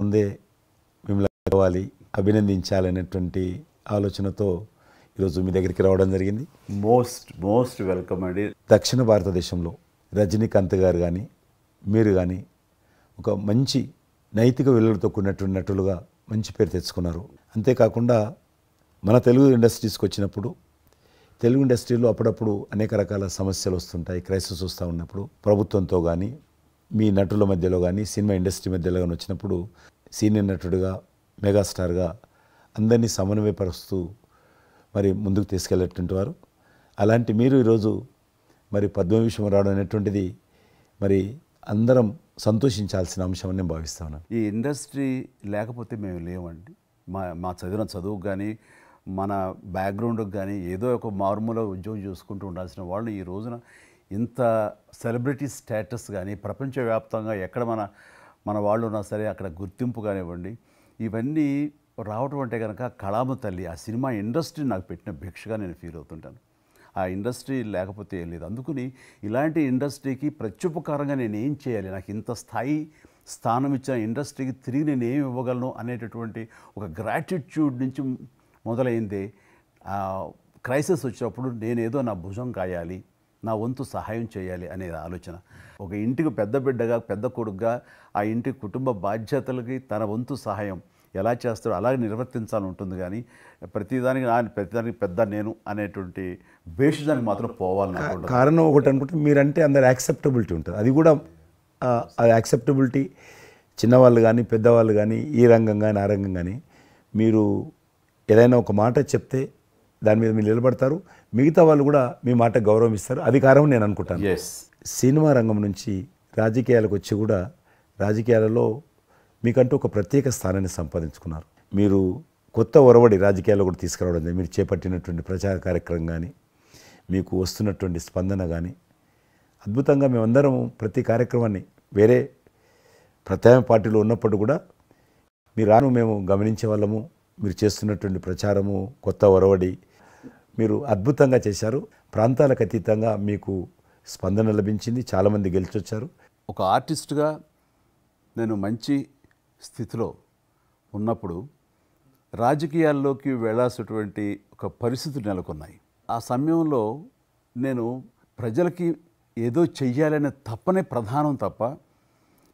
ముందే మిమ్మల్ని కలవాలి, అభినందించాలనేటువంటి ఆలోచనతో ఈరోజు మీ దగ్గరికి రావడం జరిగింది. మోస్ట్ వెల్కమ్ అండి. దక్షిణ భారతదేశంలో రజనీకాంత్ గారు కానీ మీరు కానీ ఒక మంచి నైతిక విలువలతో కూడినటువంటి నటులుగా మంచి పేరు తెచ్చుకున్నారు. అంతేకాకుండా మన తెలుగు ఇండస్ట్రీస్కి వచ్చినప్పుడు తెలుగు ఇండస్ట్రీలో అప్పుడప్పుడు అనేక రకాల సమస్యలు వస్తుంటాయి, క్రైసిస్ వస్తూ ఉన్నప్పుడు ప్రభుత్వంతో కానీ మీ నటుల మధ్యలో కానీ సినిమా ఇండస్ట్రీ మధ్యలో కానీ వచ్చినప్పుడు సీనియర్ నటుడిగా మెగాస్టార్గా అందరినీ సమన్వయపరుస్తూ మరి ముందుకు తీసుకెళ్ళేటువంటి వారు. అలాంటి మీరు ఈరోజు మరి పద్మవిభూషణ్ రావడం అనేటువంటిది మరి అందరం సంతోషించాల్సిన అంశం అని నేను భావిస్తాను. ఈ ఇండస్ట్రీ లేకపోతే మేము లేవండి. మా చదివిన చదువుకు కానీ మన బ్యాక్గ్రౌండ్కి కానీ ఏదో ఒక మారుమూల ఉద్యోగం చూసుకుంటూ ఉండాల్సిన వాళ్ళు ఈ రోజున ఇంత సెలబ్రిటీ స్టేటస్ కానీ ప్రపంచవ్యాప్తంగా ఎక్కడ మన వాళ్ళు ఉన్నా సరే అక్కడ గుర్తింపు కానివ్వండి, ఇవన్నీ రావటం అంటే కనుక కళామ తల్లి ఆ సినిమా ఇండస్ట్రీ నాకు పెట్టిన భిక్షగా నేను ఫీల్ అవుతుంటాను. ఆ ఇండస్ట్రీ లేకపోతే ఏం లేదు. అందుకని ఇలాంటి ఇండస్ట్రీకి ప్రత్యుపకారంగా నేను ఏం చేయాలి, నాకు ఇంత స్థానం ఇచ్చిన ఇండస్ట్రీకి తిరిగి నేను ఏమి ఇవ్వగలను అనేటటువంటి ఒక గ్రాటిట్యూడ్ నుంచి మొదలైందే. క్రైసిస్ వచ్చినప్పుడు నేనేదో నా భుజం కాయాలి, నా వంతు సహాయం చేయాలి అనే ఆలోచన. ఒక ఇంటికి పెద్ద బిడ్డగా పెద్ద కొడుకుగా ఆ ఇంటి కుటుంబ బాధ్యతలకి తన వంతు సహాయం ఎలా చేస్తాడో అలాగే నిర్వర్తించాలని ఉంటుంది. కానీ ప్రతిదానికి పెద్ద నేను అనేటువంటి బేషిజానికి మాత్రం పోవాలని అనుకుంటాను. కారణం ఒకటి అనుకుంటే మీరంటే అందరు యాక్సెప్టబిలిటీ ఉంటుంది. అది కూడా ఆ యాక్సెప్టబిలిటీ చిన్నవాళ్ళు కానీ పెద్దవాళ్ళు కానీ ఈ రంగం కానీ ఆ రంగం కానీ మీరు ఏదైనా ఒక మాట చెప్తే దాని మీద మీరు నిలబడతారు, మిగతా వాళ్ళు కూడా మీ మాట గౌరవం ఇస్తారు. అది కారణం నేను అనుకుంటాను. సినిమా రంగం నుంచి రాజకీయాలకు వచ్చి కూడా రాజకీయాలలో మీకంటూ ఒక ప్రత్యేక స్థానాన్ని సంపాదించుకున్నారు. మీరు కొత్త ఒరవడి రాజకీయాల్లో కూడా తీసుకురావడం జరిగింది. మీరు చేపట్టినటువంటి ప్రచార కార్యక్రమం కానీ మీకు వస్తున్నటువంటి స్పందన కానీ అద్భుతంగా మేమందరం ప్రతి కార్యక్రమాన్ని వేరే ప్రత్యామ్నాయ పార్టీలో ఉన్నప్పుడు కూడా మీరు మేము గమనించే వాళ్ళము. మీరు చేస్తున్నటువంటి ప్రచారము కొత్త ఒరవడి మీరు అద్భుతంగా చేశారు. ప్రాంతాలకు అతీతంగా మీకు స్పందన లభించింది, చాలామంది గెలిచొచ్చారు. ఒక ఆర్టిస్ట్గా నేను మంచి స్థితిలో ఉన్నప్పుడు రాజకీయాల్లోకి వెళ్ళాల్సినటువంటి ఒక పరిస్థితులు నెలకొన్నాయి. ఆ సమయంలో నేను ప్రజలకి ఏదో చెయ్యాలనే తప్పనే ప్రధానం తప్ప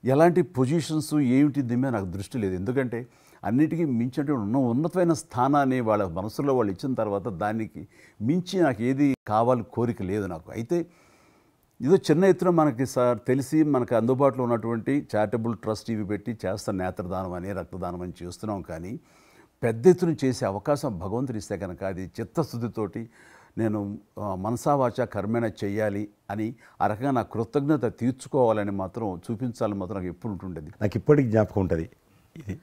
ఎలాంటి పొజిషన్స్ ఏమిటి దీని మీద నాకు దృష్టి లేదు. ఎందుకంటే అన్నిటికీ మించినటువంటి ఉన్నతమైన స్థానాన్ని వాళ్ళ మనసులో వాళ్ళు ఇచ్చిన తర్వాత దానికి మించి నాకు ఏది కావాలి కోరిక లేదు నాకు. అయితే ఏదో చిన్న ఎత్తున మనకి తెలిసి మనకు అందుబాటులో ఉన్నటువంటి చారిటబుల్ ట్రస్ట్ ఇవి పెట్టి చేస్తాను, నేత్రదానం అని రక్తదానం అని చేస్తున్నాం. కానీ పెద్ద ఎత్తున చేసే అవకాశం భగవంతుడు ఇస్తే కనుక అది చిత్తశుద్ధితోటి నేను మనసావాచ కర్మేణ చెయ్యాలి అని ఆ రకంగా నా కృతజ్ఞత తీర్చుకోవాలని మాత్రం చూపించాలని మాత్రం నాకు ఎప్పుడు ఉంటుండేది. నాకు ఇప్పటికి జ్ఞాపకం ఉంటుంది. ఇది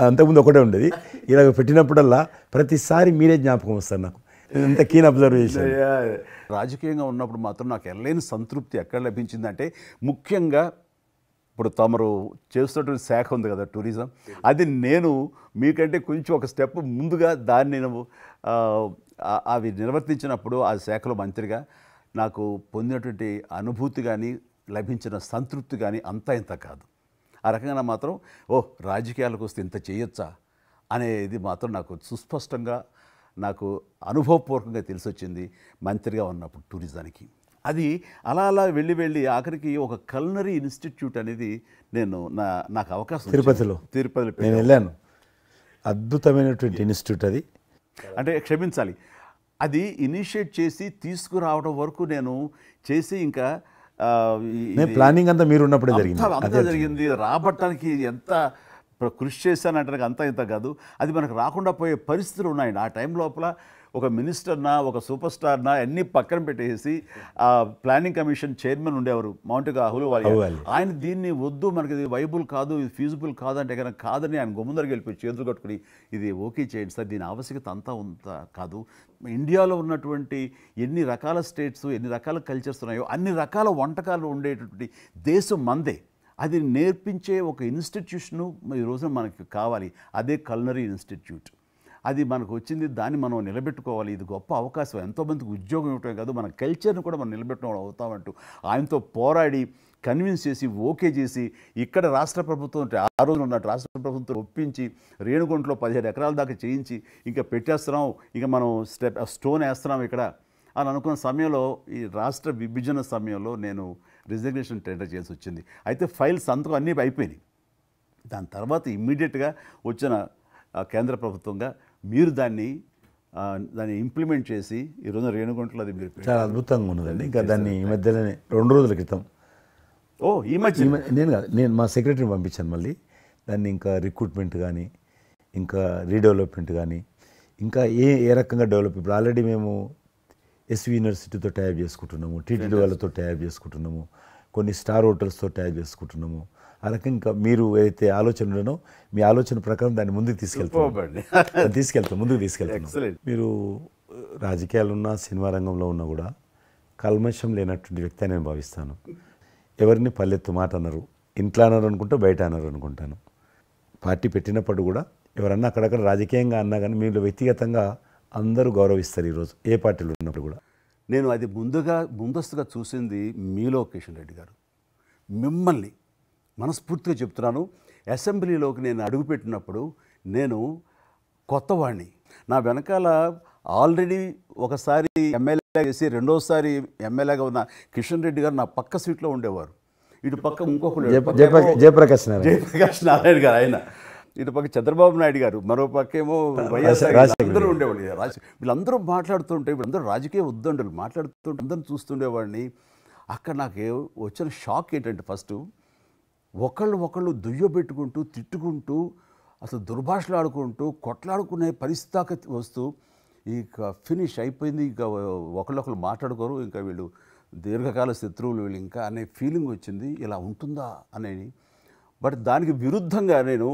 అంతకుముందు ఒకటే ఉండేది, ఇలాగ పెట్టినప్పుడల్లా ప్రతిసారి మీరే జ్ఞాపకం వస్తారు. నాకు ఎంత కీన్ అబ్జర్వేషన్. రాజకీయంగా ఉన్నప్పుడు మాత్రం నాకు ఎల్లేని సంతృప్తి ఎక్కడ లభించిందంటే ముఖ్యంగా ఇప్పుడు తమరు చేస్తున్నటువంటి శాఖ ఉంది కదా టూరిజం, అది నేను మీకంటే కొంచెం ఒక స్టెప్ ముందుగా దాన్ని నేను అవి నిర్వర్తించినప్పుడు ఆ శాఖలో మంత్రిగా నాకు పొందినటువంటి అనుభూతి కానీ లభించిన సంతృప్తి కానీ అంతా ఇంత కాదు. ఆ రకంగా మాత్రం రాజకీయాలకు వస్తే ఇంత చేయొచ్చా అనేది మాత్రం నాకు సుస్పష్టంగా నాకు అనుభవపూర్వకంగా తెలిసొచ్చింది మంత్రిగా ఉన్నప్పుడు టూరిజానికి. అది అలా వెళ్ళి ఆఖరికి ఒక కల్నరీ ఇన్స్టిట్యూట్ అనేది నాకు అవకాశం తిరుపతిలో నేను వెళ్ళాను. అద్భుతమైనటువంటి ఇన్స్టిట్యూట్ అది. అంటే క్షమించాలి, అది ఇనిషియేట్ చేసి తీసుకురావడం వరకు నేను చేసి ఇంకా ప్లానింగ్ అంతా మీరు ఉన్నప్పుడే జరిగింది. రాబట్టడానికి ఎంత కృషి చేశానంటే అంతా ఇంత కాదు, అది మనకు రాకుండా పోయే పరిస్థితులు ఉన్నాయండి. ఆ టైం లోపల ఒక మినిస్టర్నా ఒక సూపర్ స్టార్నా అన్నీ పక్కన పెట్టేసి ఆ ప్లానింగ్ కమిషన్ చైర్మన్ ఉండేవారు మౌంటగా అహ్లూవాలియా. ఆయన దీన్ని వద్దు, మనకి ఇది వైబుల్ కాదు, ఇది ఫీజిబుల్ కాదు అంటే కనుక కాదని ఆయన గుమ్మదరికి వెళ్ళిపోయి చేతులు కట్టుకుని ఇది ఓకే చేయండి సార్, దీని ఆవశ్యకత అంతా కాదు. ఇండియాలో ఉన్నటువంటి ఎన్ని రకాల స్టేట్స్ ఎన్ని రకాల కల్చర్స్ ఉన్నాయో అన్ని రకాల వంటకాలు ఉండేటటువంటి దేశం మందే. అది నేర్పించే ఒక ఇన్స్టిట్యూషను ఈ రోజున మనకి కావాలి. అదే కల్నరీ ఇన్స్టిట్యూట్. అది మనకు వచ్చింది, దాన్ని మనం నిలబెట్టుకోవాలి. ఇది గొప్ప అవకాశం, ఎంతోమందికి ఉద్యోగం ఇవ్వటమే కాదు మన కల్చర్ని కూడా మనం నిలబెట్టుకోవడం అవుతామంటూ ఆయనతో పోరాడి కన్విన్స్ చేసి ఓకే చేసి ఇక్కడ రాష్ట్ర ప్రభుత్వం ఆ రోజున ఉన్న రాష్ట్ర ప్రభుత్వం ఒప్పించి రేణుగుంటలో 15 ఎకరాల దాకా చేయించి ఇంకా పెట్టేస్తున్నాం, ఇంకా మనం స్టోన్ వేస్తున్నాం ఇక్కడ అని అనుకున్న సమయంలో ఈ రాష్ట్ర విభజన సమయంలో నేను రిజిగ్నేషన్ టెండర్ చేసి వచ్చింది. అయితే ఫైల్స్ సంతకం అన్నీ అయిపోయినాయి. దాని తర్వాత ఇమ్మీడియట్గా వచ్చిన కేంద్ర ప్రభుత్వంగా మీరు దాన్ని ఇంప్లిమెంట్ చేసి ఈరోజు రేణుగుంటలో అది మీరు చాలా అద్భుతంగా ఉన్నదండి. ఇంకా దాన్ని ఈ మధ్యలోనే 2 రోజుల క్రితం ఈ మధ్య నేను మా సెక్రటరీని పంపించాను. మళ్ళీ దాన్ని ఇంకా రిక్రూట్మెంట్ కానీ ఇంకా రీడెవలప్మెంట్ కానీ ఇంకా ఏ రకంగా డెవలప్, ఇప్పుడు ఆల్రెడీ మేము ఎస్వి యూనివర్సిటీతో టైప్ చేసుకుంటున్నాము, టీటీడీ వాళ్ళతో టైప్ చేసుకుంటున్నాము, కొన్ని స్టార్ హోటల్స్తో టైప్ చేసుకుంటున్నాము. ఆ రకంగా ఇంకా మీరు ఏదైతే ఆలోచన ఉండనో మీ ఆలోచన ప్రకారం దాన్ని ముందుకు ముందుకు తీసుకెళ్తాం. మీరు రాజకీయాలు ఉన్నా సినిమా రంగంలో ఉన్నా కూడా కల్మషం లేనటువంటి వ్యక్తి అని నేను భావిస్తాను. ఎవరిని పల్లెత్తు మాట అన్నారు, ఇంట్లో అన్నారు అనుకుంటా, బయట అన్నారు అనుకుంటాను. పార్టీ పెట్టినప్పుడు కూడా ఎవరన్నా అక్కడక్కడ రాజకీయంగా అన్నా కానీ మీరు వ్యక్తిగతంగా అందరూ గౌరవిస్తారు ఈరోజు ఏ పార్టీలో ఉన్నప్పుడు కూడా. నేను అది ముందస్తుగా చూసింది మీలో కిషన్ రెడ్డి గారు. మిమ్మల్ని మనస్ఫూర్తిగా చెప్తున్నాను, అసెంబ్లీలోకి నేను అడుగుపెట్టినప్పుడు నేను కొత్తవాడిని. నా వెనకాల ఆల్రెడీ ఒకసారి ఎమ్మెల్యే చేసి రెండోసారి ఎమ్మెల్యేగా ఉన్న కిషన్ రెడ్డి గారు నా పక్క సీట్లో ఉండేవారు. ఇటు పక్క ఇంకొకరు జయప్రకాష్ నారాయణ గారు, ఆయన ఇటు పక్క చంద్రబాబు నాయుడు గారు, మరో పక్కేమో వైఎస్ఆర్ అందరూ ఉండేవాళ్ళు. వీళ్ళందరూ మాట్లాడుతుంటే, వీళ్ళందరూ రాజకీయ ఉద్దండులు మాట్లాడుతుంటే అందరూ చూస్తుండేవాడిని. అక్కడ నాకు వచ్చిన షాక్ ఏంటంటే, ఫస్ట్ ఒకళ్ళు దుయ్యబెట్టుకుంటూ తిట్టుకుంటూ అసలు దుర్భాషలు ఆడుకుంటూ కొట్లాడుకునే పరిస్థితి వస్తూ ఇక ఫినిష్ అయిపోయింది, ఇక ఒకళ్ళొకళ్ళు మాట్లాడుకోరు, ఇంకా వీళ్ళు దీర్ఘకాల శత్రువులు వీళ్ళు ఇంకా అనే ఫీలింగ్ వచ్చింది. ఇలా ఉంటుందా అనేది. బట్ దానికి విరుద్ధంగా నేను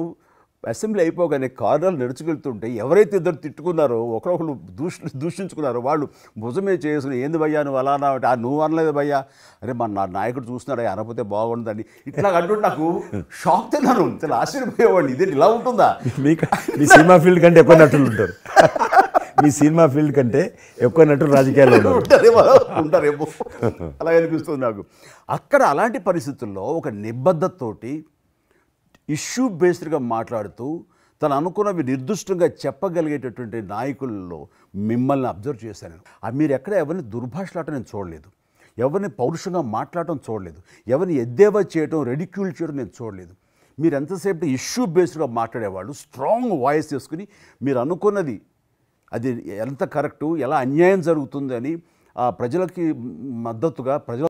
అసెంబ్లీ అయిపోగానే కారులో నడుచుకెళ్తుంటే ఎవరైతే ఇద్దరు తిట్టుకున్నారో, ఒకరొకరు దూషించుకున్నారో వాళ్ళు భుజమే చేసుకుని, ఏంది భయ్యా నువ్వు అలా అన్నా, నువ్వు అనలేదు భయ్యా, అరే నా నాయకుడు చూస్తున్నాడు అనకపోతే బాగుండదని ఇట్లా అంటుంటే నాకు షాక్ తిన్నాను. చాలా ఆశ్చర్యపోయేవాడిని, ఇదే ఇలా ఉంటుందా. మీ సినిమా ఫీల్డ్ కంటే ఎక్కువ నటులు ఉంటారు, మీ సినిమా ఫీల్డ్ కంటే ఎక్కువ నటులు రాజకీయాల్లో ఉంటారేమో అలా అనిపిస్తుంది నాకు. అక్కడ అలాంటి పరిస్థితుల్లో ఒక నిబద్ధతతోటి ఇష్యూ బేస్డ్గా మాట్లాడుతూ తను అనుకున్నవి నిర్దిష్టంగా చెప్పగలిగేటటువంటి నాయకుల్లో మిమ్మల్ని అబ్జర్వ్ చేశాను. మీరు ఎక్కడ ఎవరిని దుర్భాషలాట నేను చూడలేదు, ఎవరిని పౌరుషంగా మాట్లాడటం చూడలేదు, ఎవరిని ఎద్దేవా చేయడం, రెడిక్యూల్ చేయడం నేను చూడలేదు. మీరు ఎంతసేపు ఇష్యూ బేస్డ్గా మాట్లాడేవాళ్ళు, స్ట్రాంగ్ వాయిస్ చేసుకుని మీరు అనుకున్నది అది ఎంత కరెక్టు, ఎలా అన్యాయం జరుగుతుంది అని ప్రజలకి మద్దతుగా ప్రజల